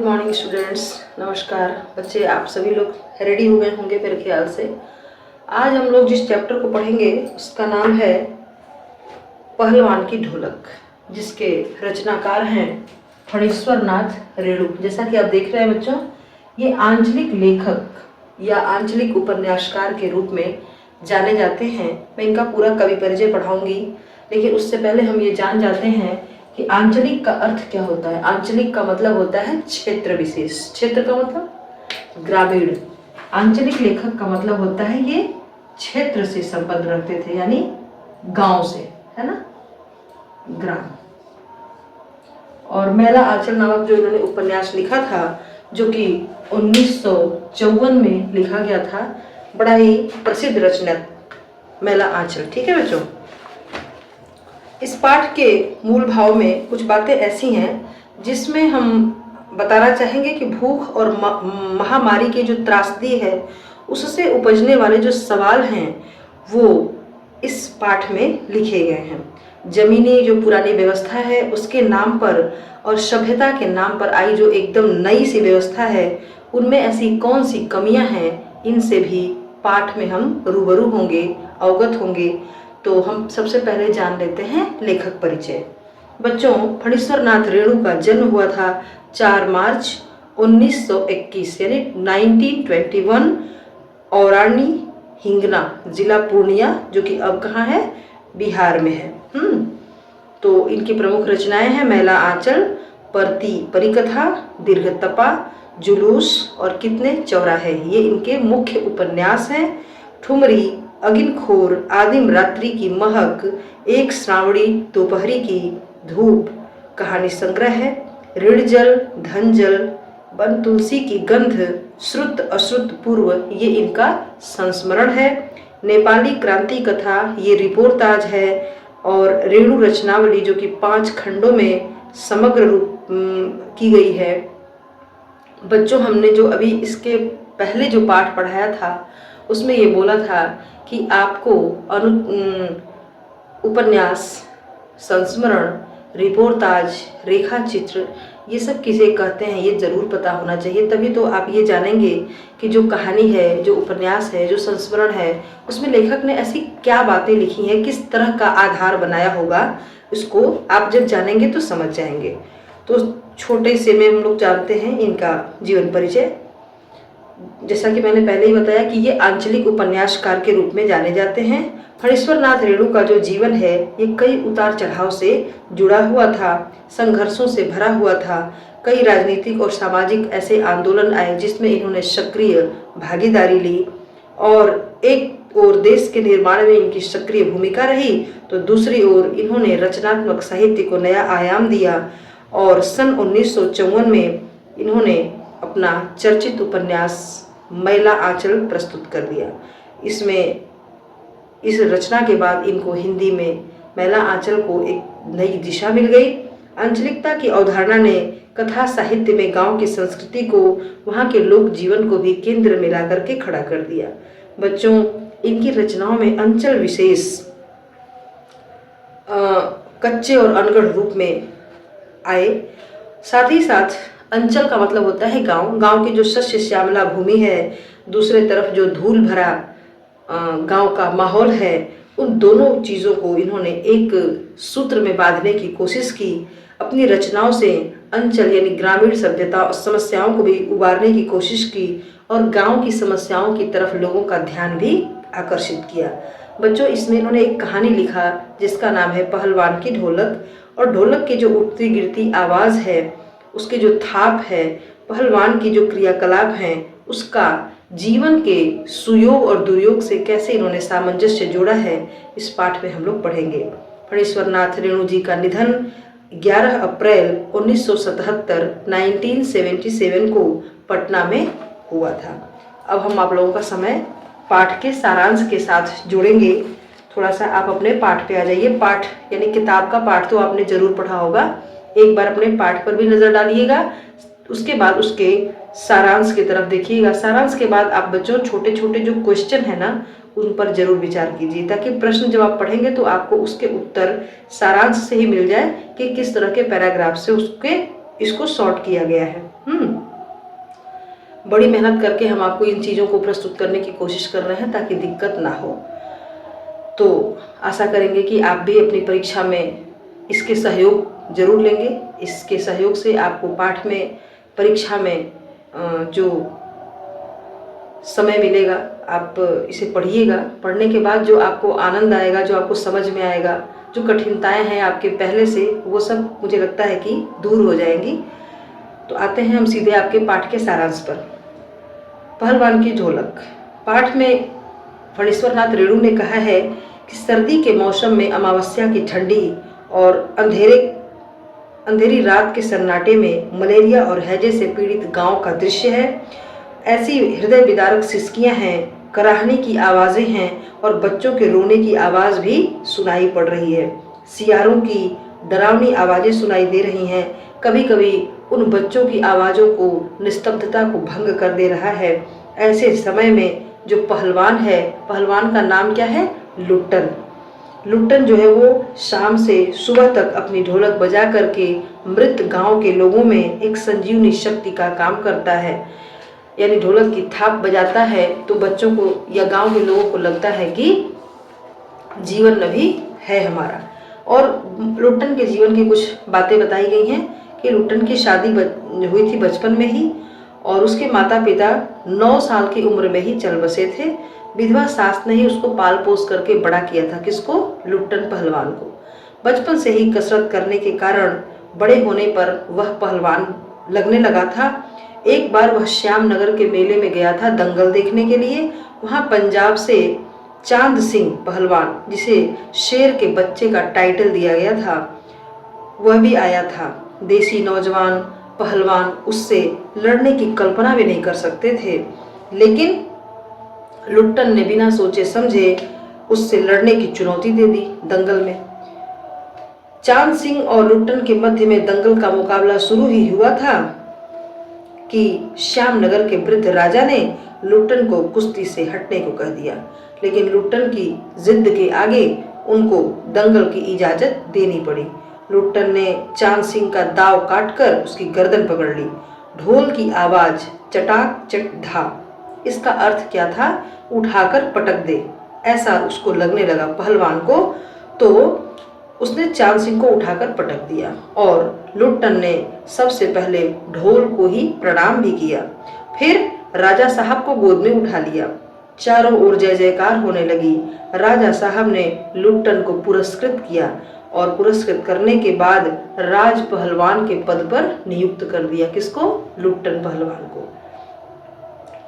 Morning students, नमस्कार बच्चे। आप सभी लोग रेडी हो गए होंगे मेरे ख्याल से। आज हम लोग जिस चैप्टर को पढ़ेंगे उसका नाम है पहलवान की ढोलक, जिसके रचनाकार हैं फणीश्वर नाथ रेणु। जैसा कि आप देख रहे हैं बच्चों, ये आंचलिक लेखक या आंचलिक उपन्यासकार के रूप में जाने जाते हैं। मैं इनका पूरा कवि परिचय पढ़ाऊंगी, लेकिन उससे पहले हम ये जान जाते हैं कि आंचलिक का अर्थ क्या होता है। आंचलिक का मतलब होता है क्षेत्र विशेष। क्षेत्र का मतलब ग्रामीण। आंचलिक लेखक का मतलब होता है ये क्षेत्र से संबंध रखते थे, यानी गांव से, है ना, ग्राम। और मैला आंचल नामक जो इन्होंने उपन्यास लिखा था, जो कि 1954 में लिखा गया था, बड़ा ही प्रसिद्ध रचना मैला आंचल। ठीक है बच्चों, इस पाठ के मूल भाव में कुछ बातें ऐसी हैं जिसमें हम बताना चाहेंगे कि भूख और महामारी की जो त्रासदी है उससे उपजने वाले जो सवाल हैं वो इस पाठ में लिखे गए हैं। जमीनी जो पुरानी व्यवस्था है उसके नाम पर और सभ्यता के नाम पर आई जो एकदम नई सी व्यवस्था है, उनमें ऐसी कौन सी कमियां हैं, इनसे भी पाठ में हम रूबरू होंगे, अवगत होंगे। तो हम सबसे पहले जान लेते हैं लेखक परिचय। बच्चों, फणीश्वर नाथ रेणु का जन्म हुआ था 4 मार्च 1921 यानी 1921 औरानी हिंगना, जिला पूर्णिया, जो कि अब कहाँ है, बिहार में है। तो इनकी प्रमुख रचनाएं हैं मैला आंचल, परती परिकथा, दीर्घतपा, जुलूस और कितने चौराहे। ये इनके मुख्य उपन्यास हैं। ठुमरी, अगिनखोर, आदिम रात्रि की महक, एक श्रावणी दोपहरी की धूप, कहानी संग्रह है। ऋणजल, धनजल, वन तुलसी की गंध, श्रुत अश्रुत पूर्व, ये इनका संस्मरण है। नेपाली क्रांति कथा, ये रिपोर्टाज है। और रेणु रचनावली, जो कि 5 खंडों में समग्र रूप की गई है। बच्चों, हमने जो अभी इसके पहले जो पाठ पढ़ाया था उसमें ये बोला था कि आपको उपन्यास, संस्मरण, रिपोर्टाज, रेखा चित्र, ये सब किसे कहते हैं ये जरूर पता होना चाहिए। तभी तो आप ये जानेंगे कि जो कहानी है, जो उपन्यास है, जो संस्मरण है, उसमें लेखक ने ऐसी क्या बातें लिखी हैं, किस तरह का आधार बनाया होगा, इसको आप जब जानेंगे तो समझ जाएंगे। तो छोटे से में हम लोग जानते हैं इनका जीवन परिचय। जैसा कि मैंने पहले ही बताया कि ये आंचलिक उपन्यासकार के रूप में जाने जाते हैं। फणीश्वर नाथ रेणु का जो जीवन है ये कई उतार चढ़ाव से जुड़ा हुआ था, संघर्षों से भरा हुआ था। कई राजनीतिक और सामाजिक ऐसे आंदोलन आए जिसमें इन्होंने सक्रिय भागीदारी ली, और एक ओर देश के निर्माण में इनकी सक्रिय भूमिका रही, तो दूसरी ओर इन्होंने रचनात्मक साहित्य को नया आयाम दिया। और सन 1954 में इन्होंने अपना चर्चित उपन्यास मैला आंचल प्रस्तुत कर दिया। इसमें इस रचना के बाद इनको हिंदी में मैला आंचल को एक नई दिशा मिल गई। आंचलिकता की अवधारणा ने कथा साहित्य में गांव की संस्कृति को, वहां के लोक जीवन को भी केंद्र में ला करके खड़ा कर दिया। बच्चों, इनकी रचनाओं में अंचल विशेष कच्चे और अनगढ़ रूप में आए। साथ ही साथ अंचल का मतलब होता है गांव। गांव की जो शस्य श्यामला भूमि है, दूसरे तरफ जो धूल भरा गांव का माहौल है, उन दोनों चीज़ों को इन्होंने एक सूत्र में बांधने की कोशिश की। अपनी रचनाओं से अंचल यानी ग्रामीण सभ्यता और समस्याओं को भी उबारने की कोशिश की, और गांव की समस्याओं की तरफ लोगों का ध्यान भी आकर्षित किया। बच्चों, इसमें इन्होंने एक कहानी लिखा जिसका नाम है पहलवान की ढोलक। और ढोलक की जो उठती गिरती आवाज़ है, उसके जो थाप है, पहलवान की जो क्रियाकलाप हैं, उसका जीवन के सुयोग और दुर्योग से कैसे इन्होंने सामंजस्य जोड़ा है, इस पाठ में हम लोग पढ़ेंगे। फणीश्वर नाथ रेणु जी का निधन 11 अप्रैल 1977 1977 को पटना में हुआ था। अब हम आप लोगों का समय पाठ के सारांश के साथ जोड़ेंगे। थोड़ा सा आप अपने पाठ पे आ जाइए। पाठ यानी किताब का पाठ तो आपने जरूर पढ़ा होगा, एक बार अपने पाठ पर भी नजर डालिएगा, उसके बाद उसके सारांश की तरफ देखिएगा। सारांश के बाद आप बच्चों छोटे छोटे जो क्वेश्चन है ना, उन पर जरूर विचार कीजिए, ताकि प्रश्न जब आप पढ़ेंगे तो आपको उसके उत्तर सारांश से ही मिल जाए कि किस तरह के पैराग्राफ से इसको सॉर्ट किया गया है। बड़ी मेहनत करके हम आपको इन चीज़ों को प्रस्तुत करने की कोशिश कर रहे हैं ताकि दिक्कत ना हो। तो आशा करेंगे कि आप भी अपनी परीक्षा में इसके सहयोग जरूर लेंगे। इसके सहयोग से आपको पाठ में, परीक्षा में जो समय मिलेगा आप इसे पढ़िएगा। पढ़ने के बाद जो आपको आनंद आएगा, जो आपको समझ में आएगा, जो कठिनाइयाँ हैं आपके पहले से, वो सब मुझे लगता है कि दूर हो जाएंगी। तो आते हैं हम सीधे आपके पाठ के सारांश पर। पहलवान की ढोलक। पाठ में फणीश्वर नाथ रेणु ने कहा है कि सर्दी के मौसम में अमावस्या की ठंडी और अंधेरी रात के सन्नाटे में मलेरिया और हैजे से पीड़ित गांव का दृश्य है। ऐसी हृदय विदारक सिसकियां हैं, कराहने की आवाज़ें हैं और बच्चों के रोने की आवाज़ भी सुनाई पड़ रही है। सियारों की डरावनी आवाज़ें सुनाई दे रही हैं। कभी कभी उन बच्चों की आवाज़ों को निस्तब्धता को भंग कर दे रहा है। ऐसे समय में जो पहलवान है, पहलवान का नाम क्या है? लुट्टन। लुट्टन जो है वो शाम से सुबह तक अपनी ढोलक बजा करके मृत गांव के लोगों में एक संजीवनी शक्ति का काम करता है। यानी ढोलक की थाप बजाता है तो बच्चों को या गांव के लोगों को लगता है कि जीवन अभी है हमारा। और लुट्टन के जीवन की कुछ बातें बताई गई हैं कि लुट्टन की शादी हुई थी बचपन में ही और उसके माता पिता 9 साल की उम्र में ही चल बसे थे। विधवा सास ने ही उसको पाल पोस करके बड़ा किया था। किसको? लुट्टन पहलवान को। बचपन से ही कसरत करने के कारण बड़े होने पर वह पहलवान लगने लगा था। एक बार वह श्याम नगर के मेले में गया था दंगल देखने के लिए। वहाँ पंजाब से चांद सिंह पहलवान, जिसे शेर के बच्चे का टाइटल दिया गया था, वह भी आया था। देसी नौजवान पहलवान उससे लड़ने की कल्पना भी नहीं कर सकते थे, लेकिन लुट्टन ने बिना सोचे समझे उससे लड़ने की चुनौती दे दी दंगल में। चांद सिंह और लुट्टन के मध्य में दंगल का मुकाबला शुरू ही हुआ था कि श्यामनगर के वृद्ध राजा ने लुट्टन को कुश्ती से हटने को कह दिया, लेकिन लुट्टन की जिद के आगे उनको दंगल की इजाजत देनी पड़ी। लुट्टन ने चांद सिंह का दाव काटकर उसकी गर्दन पकड़ ली। ढोल की आवाज चटाक चट धा, इसका अर्थ क्या था? उठाकर पटक दे, ऐसा उसको लगने लगा पहलवान को। तो उसने चांद सिंह को उठाकर पटक दिया और लुट्टन ने सबसे पहले ढोल को ही प्रणाम भी किया। फिर राजा साहब को गोद में उठा लिया। चारों ओर जय जयकार होने लगी। राजा साहब ने लुट्टन को पुरस्कृत किया और पुरस्कृत करने के बाद राज पहलवान के पद पर नियुक्त कर दिया। किसको? लुट्टन पहलवान को।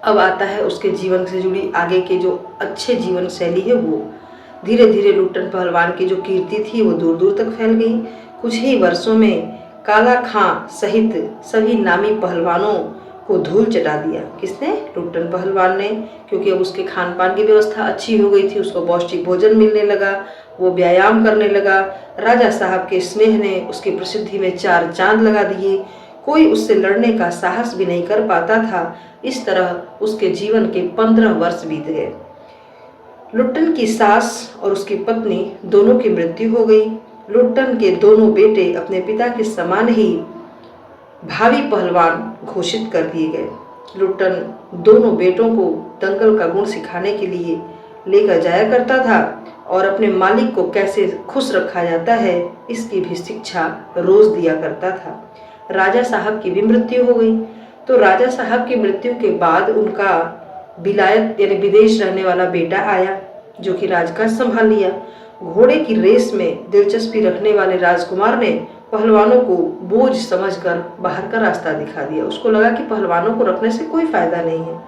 अब आता है उसके जीवन से जुड़ी आगे के जो अच्छे जीवन शैली है वो। धीरे धीरे लुट्टन पहलवान की जो कीर्ति थी वो दूर दूर तक फैल गई। कुछ ही वर्षों में काला खां सहित सभी नामी पहलवानों को धूल चटा दिया। किसने? लुट्टन पहलवान ने, क्योंकि अब उसके खान पान की व्यवस्था अच्छी हो गई थी, उसको पौष्टिक भोजन मिलने लगा, वो व्यायाम करने लगा। राजा साहब के स्नेह ने उसकी प्रसिद्धि में 4 चांद लगा दिए। कोई उससे लड़ने का साहस भी नहीं कर पाता था। इस तरह उसके जीवन के 15 वर्ष बीत गए। लुट्टन की सास और उसकी पत्नी दोनों की मृत्यु हो गई। लुट्टन के दोनों बेटे अपने पिता के समान ही भावी पहलवान घोषित कर दिए गए। लुट्टन दोनों बेटों को दंगल का गुण सिखाने के लिए लेकर जाया करता था और अपने मालिक को कैसे खुश रखा जाता है इसकी भी शिक्षा रोज दिया करता था। राजा साहब की भी मृत्यु हो गई। तो राजा साहब की मृत्यु के बाद उनका विलायत यानी विदेश रहने वाला बेटा आया जो कि राजकाज संभाल लिया। घोड़े की रेस में दिलचस्पी रखने वाले राजकुमार ने पहलवानों को बोझ समझकर बाहर का रास्ता दिखा दिया। उसको लगा कि पहलवानों को रखने से कोई फायदा नहीं है,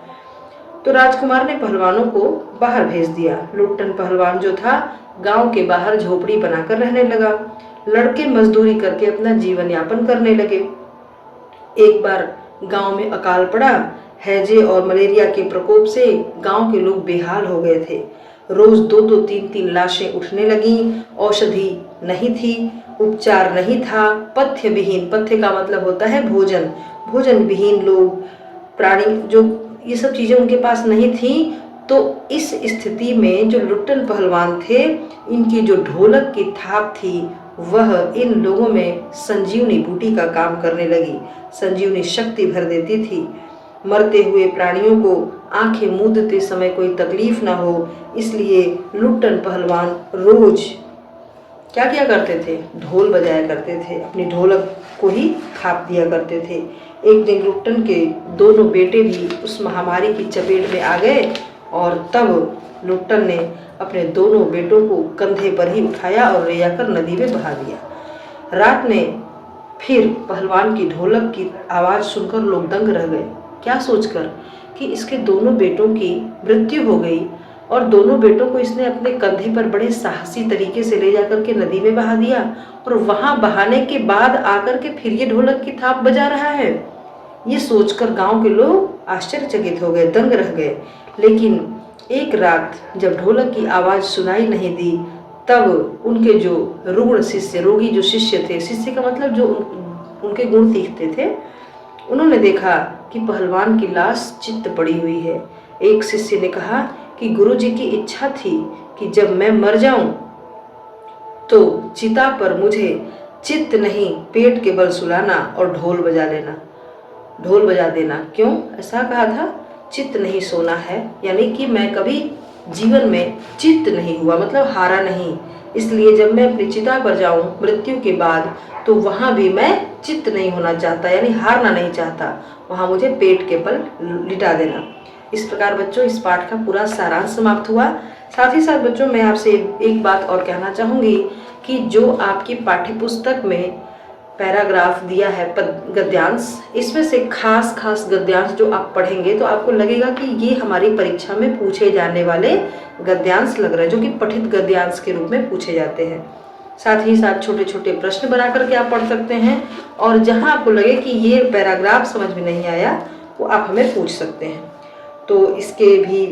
तो राजकुमार ने पहलवानों को बाहर भेज दिया। लुट्टन पहलवान जो था गांव के बाहर झोपड़ी बनाकर रहने लगा। लड़के मजदूरी करके अपना जीवन यापन करने लगे। एक बार गांव में अकाल पड़ा। हैजे और मलेरिया के प्रकोप से गांव के लोग बेहाल हो गए थे। रोज 2-2, 3-3 लाशें उठने लगीं। औषधि नहीं थी, उपचार नहीं था, पथ्य विहीन, पथ्य का मतलब होता है भोजन, भोजन विहीन लोग, प्राणी, जो ये सब चीजें उनके पास नहीं थी। तो इस स्थिति में जो लुट्टन पहलवान थे, इनकी जो ढोलक की थाप थी वह इन लोगों में संजीवनी बूटी का काम करने लगी, संजीवनी शक्ति भर देती थी। मरते हुए प्राणियों को आंखें मूंदते समय कोई तकलीफ ना हो, इसलिए लुट्टन पहलवान रोज क्या किया करते थे? ढोल बजाया करते थे, अपनी ढोलक को ही थाप दिया करते थे। एक दिन लुट्टन के दोनों बेटे भी उस महामारी की चपेट में आ गए और तब लुट्टन ने अपने दोनों बेटों को कंधे पर ही उठाया और ले जाकर नदी में बहा दिया। रात में फिर पहलवान की ढोलक की आवाज़ सुनकर लोग दंग रह गए, क्या सोचकर कि इसके दोनों बेटों की मृत्यु हो गई और दोनों बेटों को इसने अपने कंधे पर बड़े साहसी तरीके से ले जाकर के नदी में बहा दिया और वहां बहाने के बाद आकर के फिर ये ढोलक की थाप बजा रहा है। ये सोचकर गांव के लोग आश्चर्यचकित हो गए, दंग रह गए। लेकिन एक रात जब ढोलक की आवाज़ सुनाई नहीं दी, तब उनके जो रुग्ण शिष्य, रोगी जो शिष्य थे, शिष्य का मतलब जो उनके गुण सीखते थे, उन्होंने देखा कि पहलवान की लाश चित्त पड़ी हुई है। एक शिष्य ने कहा कि गुरुजी की इच्छा थी कि जब मैं मर जाऊं तो चिता पर मुझे चित्त नहीं पेट के बल सुलाना और ढोल बजा देना। क्यों ऐसा कहा था? चित्त नहीं सोना है, यानी कि मैं कभी जीवन में चित्त नहीं हुआ, मतलब हारा नहीं, इसलिए जब मैं अपनी चिता पर जाऊं मृत्यु के बाद तो वहां भी मैं चित्त नहीं होना चाहता, यानी हारना नहीं चाहता, वहां मुझे पेट के बल लिटा देना। इस प्रकार बच्चों इस पाठ का पूरा सारांश समाप्त हुआ। साथ ही साथ बच्चों मैं आपसे एक बात और कहना चाहूँगी कि जो आपकी पाठ्यपुस्तक में पैराग्राफ दिया है गद्यांश, इसमें से खास गद्यांश जो आप पढ़ेंगे तो आपको लगेगा कि ये हमारी परीक्षा में पूछे जाने वाले गद्यांश लग रहे हैं, जो कि पठित गद्यांश के रूप में पूछे जाते हैं। साथ ही साथ छोटे छोटे प्रश्न बना करके आप पढ़ सकते हैं और जहां आपको लगे कि ये पैराग्राफ समझ में नहीं आया वो आप हमें पूछ सकते हैं। तो इसके भी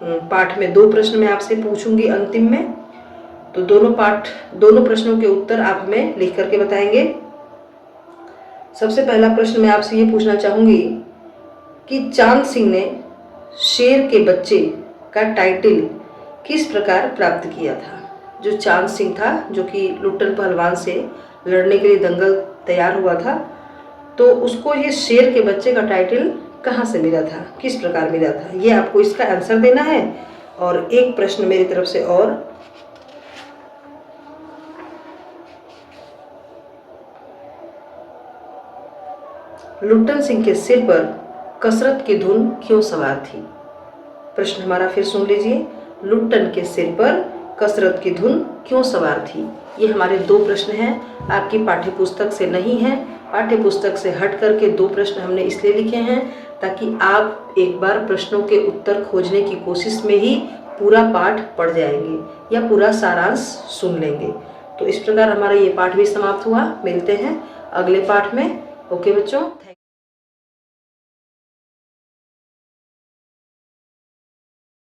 पाठ में 2 प्रश्न मैं आपसे पूछूंगी अंतिम में, तो दोनों प्रश्नों के उत्तर आप हमें लिख करके बताएंगे। सबसे पहला प्रश्न मैं आपसे ये पूछना चाहूँगी कि चांद सिंह ने शेर के बच्चे का टाइटल किस प्रकार प्राप्त किया था? जो चांद सिंह था, जो कि लुट्टन पहलवान से लड़ने के लिए दंगल तैयार हुआ था, तो उसको ये शेर के बच्चे का टाइटल कहाँ से मिला था, किस प्रकार मिला था? ये आपको इसका आंसर देना है। और एक प्रश्न मेरी तरफ से और, लुट्टन सिंह के सिर पर कसरत की धुन क्यों सवार थी? प्रश्न हमारा फिर सुन लीजिए, लुट्टन के सिर पर कसरत की धुन क्यों सवार थी? ये हमारे 2 प्रश्न हैं, आपकी पाठ्यपुस्तक से नहीं है। पाठ्यपुस्तक से हट करके 2 प्रश्न हमने इसलिए लिखे हैं ताकि आप एक बार प्रश्नों के उत्तर खोजने की कोशिश में ही पूरा पाठ पढ़ जाएंगे या पूरा सारांश सुन लेंगे। तो इस प्रकार हमारा ये पाठ भी समाप्त हुआ। मिलते हैं अगले पाठ में। ओके बच्चों, थैंक यू।